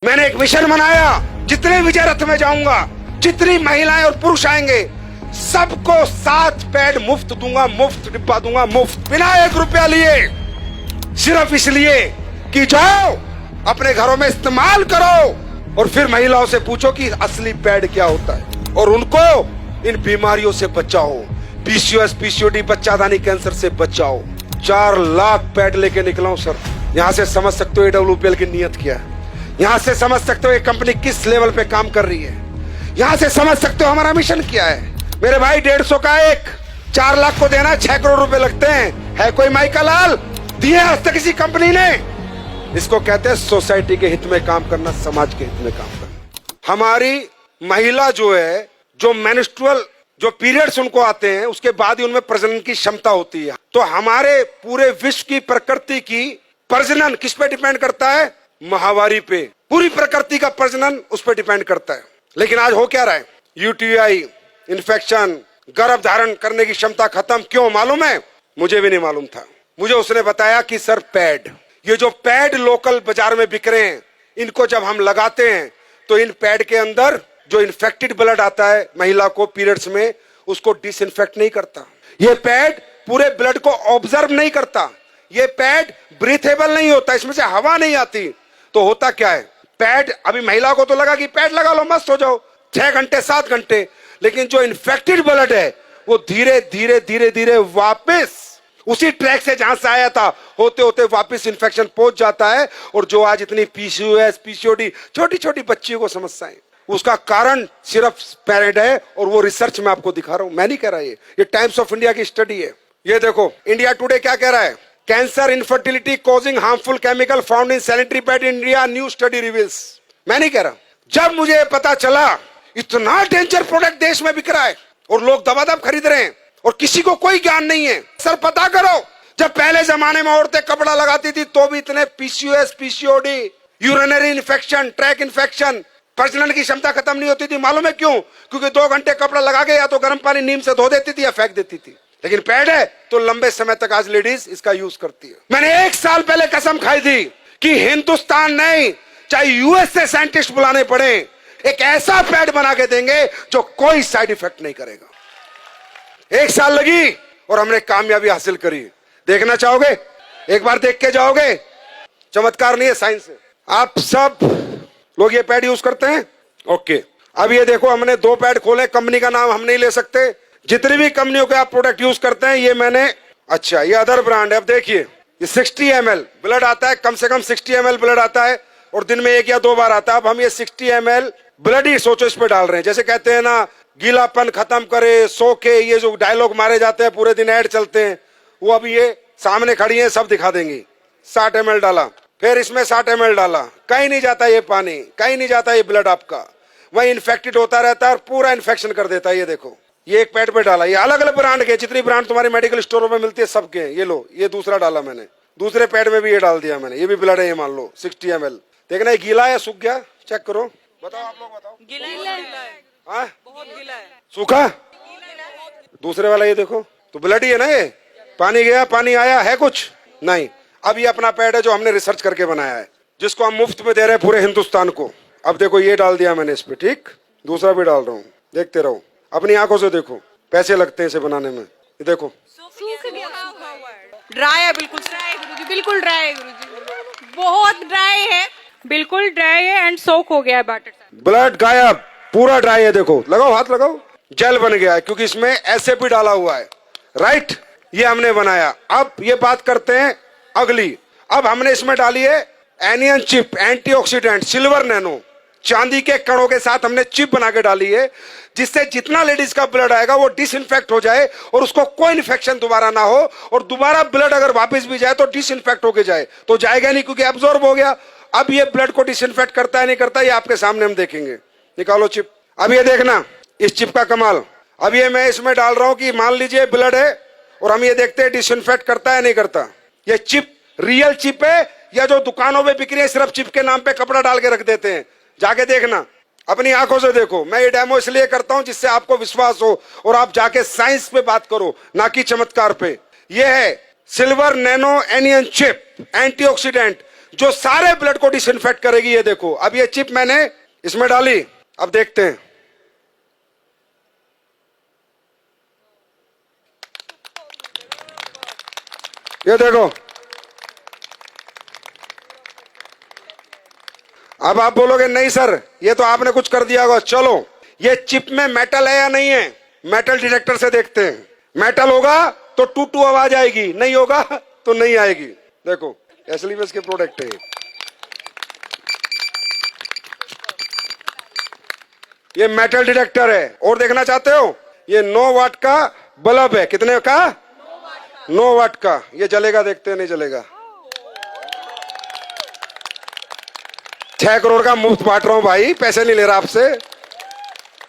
मैंने एक मिशन बनाया, जितने विजय रथ में जाऊंगा, जितनी महिलाएं और पुरुष आएंगे, सबको 7 पैड मुफ्त दूंगा, मुफ्त डिब्बा दूंगा, मुफ्त, बिना 1 रुपया लिए, सिर्फ इसलिए कि जाओ अपने घरों में इस्तेमाल करो और फिर महिलाओं से पूछो कि असली पैड क्या होता है और उनको इन बीमारियों से बचाओ। पीसीओएस, पीसीओडी, बच्चादानी कैंसर से बचाओ। 4 लाख पैड लेके निकला हूं सर। यहां से समझ सकते हो AWPL की नीयत क्या है, यहां से समझ सकते हो ये कंपनी किस लेवल पे काम कर रही है, यहां से समझ सकते हो हमारा मिशन क्या है। मेरे भाई 150 का एक, 4 लाख को देना 6 करोड़ रुपए लगते हैं। है कोई माई का लाल दिए आज तक किसी कंपनी ने? इसको कहते हैं सोसाइटी के हित में काम करना, समाज के हित में काम करना। हमारी महिला जो है, जो मेंस्ट्रुअल जो पीरियड्स उनको आते हैं, उसके बाद ही उनमें प्रजनन की क्षमता होती है। तो हमारे पूरे विश्व की प्रकृति की प्रजनन किस पे डिपेंड करता है? माहवारी पे। पूरी प्रकृति का प्रजनन उस पर डिपेंड करता है। लेकिन आज हो क्या रहा है? यूटीआई, इन्फेक्शन, गर्भ धारण करने की क्षमता खत्म। क्यों मालूम है? मुझे भी नहीं मालूम था। मुझे उसने बताया कि सर पैड, ये जो पैड लोकल बाजार में बिक रहे हैं, इनको जब हम लगाते हैं तो इन पैड के अंदर जो इन्फेक्टेड ब्लड आता है महिला को पीरियड्स में, उसको डिसइंफेक्ट नहीं करता। ये पैड पूरे ब्लड को ऑब्जर्व नहीं करता। ये पैड ब्रीथेबल नहीं होता, इसमें से हवा नहीं आती। तो होता क्या है? पैड, अभी महिला को तो लगा कि पैड लगा लो मस्त हो जाओ, 6 घंटे 7 घंटे, लेकिन जो इन्फेक्टेड ब्लड है वो धीरे धीरे धीरे धीरे वापस उसी ट्रैक से जहां से आया था होते होते वापस इन्फेक्शन पहुंच जाता है। और जो आज इतनी पीसीओएस, पीसीओडी, छोटी छोटी बच्चियों को समस्याएं, उसका कारण सिर्फ पैड है। और वो रिसर्च में आपको दिखा रहा हूं, मैं नहीं कह रहा, ये टाइम्स ऑफ इंडिया की स्टडी है। ये देखो इंडिया टुडे क्या कह रहा है? Cancer, infertility causing harmful chemical found in sanitary pad in India, new study reveals. मैं नहीं कह रहा। जब मुझे पता चला इतना डेंजर प्रोडक्ट देश में बिक रहा है और लोग दबादब खरीद रहे हैं और किसी को कोई ज्ञान नहीं है, सर पता करो, जब पहले जमाने में औरतें कपड़ा लगाती थी तो भी इतने PCOS, PCOD, urinary infection, track infection, प्रजनन की क्षमता खत्म नहीं होती थी। मालूम है क्यों? क्योंकि 2 घंटे कपड़ा लगा के या तो गर्म पानी नीम से धो देती थी या फेंक देती थी। लेकिन पैड है तो लंबे समय तक आज लेडीज इसका यूज करती है। मैंने 1 साल पहले कसम खाई थी कि हिंदुस्तान नहीं, चाहे यूएस से साइंटिस्ट बुलाने पड़े, एक ऐसा पैड बना के देंगे जो कोई साइड इफेक्ट नहीं करेगा। 1 साल लगी और हमने कामयाबी हासिल करी। देखना चाहोगे? एक बार देख के जाओगे। चमत्कार नहीं है, साइंस है। आप सब लोग ये पैड यूज करते हैं? ओके, अब ये देखो हमने 2 पैड खोले। कंपनी का नाम हम नहीं ले सकते। जितनी भी कंपनियों के आप प्रोडक्ट यूज करते हैं, ये मैंने, अच्छा ये अदर ब्रांड है। अब देखिए ये 60 ml ब्लड आता है, कम से कम 60 ml ब्लड आता है और दिन में 1 या 2 बार आता है। अब हम ये 60 ml ब्लड ही सोचो इस पे डाल रहे हैं। जैसे कहते हैं ना, गीलापन खत्म करे, सो के, ये जो डायलॉग मारे जाते हैं, पूरे दिन ऐड चलते हैं, वो अभी ये सामने खड़ी है, सब दिखा देंगी। 60 ml डाला, फिर इसमें 60 ml डाला, कहीं नहीं जाता ये पानी, कहीं नहीं जाता ये ब्लड आपका, वही इन्फेक्टेड होता रहता है और पूरा इन्फेक्शन कर देता है। ये देखो ये एक पैड पे डाला, ये अलग अलग ब्रांड के, जितनी ब्रांड तुम्हारे मेडिकल स्टोरों में मिलती है सबके। ये लो, ये दूसरा डाला मैंने, दूसरे पैड में भी ये डाल दिया मैंने। ये भी ब्लड है, ये मान लो 60 ml। देखना ये गीला है सूख गया, चेक करो, बताओ आप लोग बताओ। गीला है, बहुत गीला है। सूखा? दूसरे वाला ये देखो, तो ब्लड ही है ना ये। पानी गया, पानी आया है कुछ नहीं। अब ये अपना पैड है जो हमने रिसर्च करके बनाया है, जिसको हम मुफ्त में दे रहे हैं पूरे हिंदुस्तान को। अब देखो ये डाल दिया मैंने इस पे, ठीक, दूसरा भी डाल रहा हूँ, देखते रहो, अपनी आंखों से देखो। पैसे लगते हैं इसे बनाने में। ये देखो ड्राई है, बिल्कुल ड्राई है गुरुजी, बिल्कुल ड्राई है गुरुजी, बहुत ड्राई है, बिल्कुल ड्राई है एंड सोक हो गया है वाटर से। ब्लड गायब, पूरा ड्राई है। देखो, लगाओ हाथ लगाओ, जेल बन गया है क्योंकि इसमें एसएपी डाला हुआ है, राइट। ये हमने बनाया। अब ये बात करते हैं अगली। अब हमने इसमें डाली है anion chip, antioxidant, silver nano, चांदी के कणों के साथ हमने चिप बना के डाली है, जिससे जितना लेडीज का ब्लड आएगा वो डिसइंफेक्ट हो जाए और उसको कोई इन्फेक्शन दोबारा ना हो। और दोबारा ब्लड अगर वापस भी जाए तो डिसइंफेक्ट होके जाए, तो जाएगा नहीं क्योंकि एब्जॉर्ब हो गया। अब ये ब्लड को डिसइंफेक्ट करता है नहीं करता, ये आपके सामने हम देखेंगे। निकालो चिप। अब ये देखना इस चिप का कमाल। अब ये मैं इसमें डाल रहा हूं कि मान लीजिए ब्लड है और हम ये देखते हैं डिसइंफेक्ट करता है नहीं करता। ये चिप रियल चिप है या जो दुकानों में बिक रही है सिर्फ चिप के नाम पे कपड़ा डाल के रख देते हैं? जाके देखना, अपनी आंखों से देखो। मैं ये डेमो इसलिए करता हूं जिससे आपको विश्वास हो और आप जाके साइंस पे बात करो, ना कि चमत्कार पे। ये है silver nano anion chip, antioxidant, जो सारे ब्लड को डिसइंफेक्ट करेगी। ये देखो, अब ये चिप मैंने इसमें डाली, अब देखते हैं। ये देखो, अब आप बोलोगे नहीं सर ये तो आपने कुछ कर दिया होगा। चलो ये चिप में मेटल है या नहीं है, मेटल डिटेक्टर से देखते हैं। मेटल होगा तो टू टू आवाज आएगी, नहीं होगा तो नहीं आएगी। देखो एसलीवेस के प्रोडक्ट है ये मेटल डिटेक्टर है। और देखना चाहते हो, ये 9 वाट का बल्ब है। कितने का? 9 वाट का। ये जलेगा, देखते हैं नहीं जलेगा। 6 करोड़ का मुफ्त बांट रहा हूं भाई, पैसे नहीं ले रहा आपसे।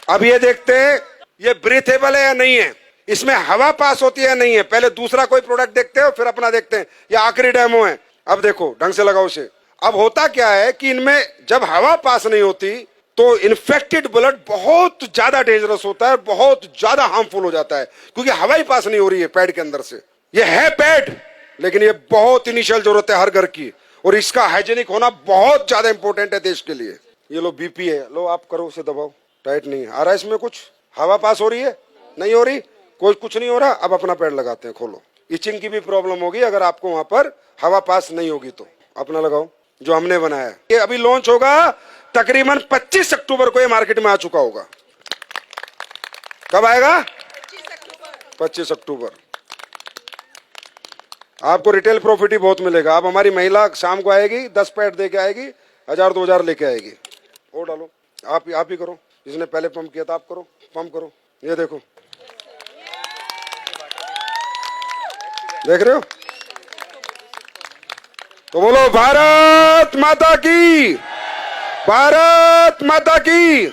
अब ये देखते हैं ये ब्रीथेबल है या नहीं है, इसमें हवा पास होती है या नहीं है। पहले दूसरा कोई प्रोडक्ट देखते हो फिर अपना देखते हैं। ये आखिरी डेमो है। अब देखो ढंग से लगाओ इसे। अब होता क्या है कि इनमें जब हवा पास नहीं होती तो इन्फेक्टेड ब्लड बहुत ज्यादा डेंजरस होता है, बहुत ज्यादा हार्मफुल हो जाता है, क्योंकि हवा ही पास नहीं हो रही है पैड के अंदर से। ये है पैड, लेकिन ये बहुत इनिशियल जरूरत है हर घर की, और इसका हाइजेनिक होना बहुत ज्यादा इंपॉर्टेंट है देश के लिए। ये लो बीपी है, लो आप करो, उसे दबाओ। टाइट नहीं आ रहा इसमें, कुछ हवा पास हो रही है, नहीं हो रही, कोई कुछ नहीं हो रहा। अब अपना पैड लगाते हैं, खोलो। इचिंग की भी प्रॉब्लम होगी अगर आपको वहां पर हवा पास नहीं होगी तो। अपना लगाओ जो हमने बनाया है। ये अभी लॉन्च होगा तकरीबन 25 अक्टूबर को, ये मार्केट में आ चुका होगा। कब आएगा? 25 अक्टूबर। आपको रिटेल प्रॉफिट ही बहुत मिलेगा। अब हमारी महिला शाम को आएगी, 10 पैड दे के आएगी, 1000-2000 लेके आएगी। और डालो, आप ही करो, जिसने पहले पंप किया था आप करो, पंप करो। ये देखो, देख रहे हो? तो बोलो भारत माता की, भारत माता की।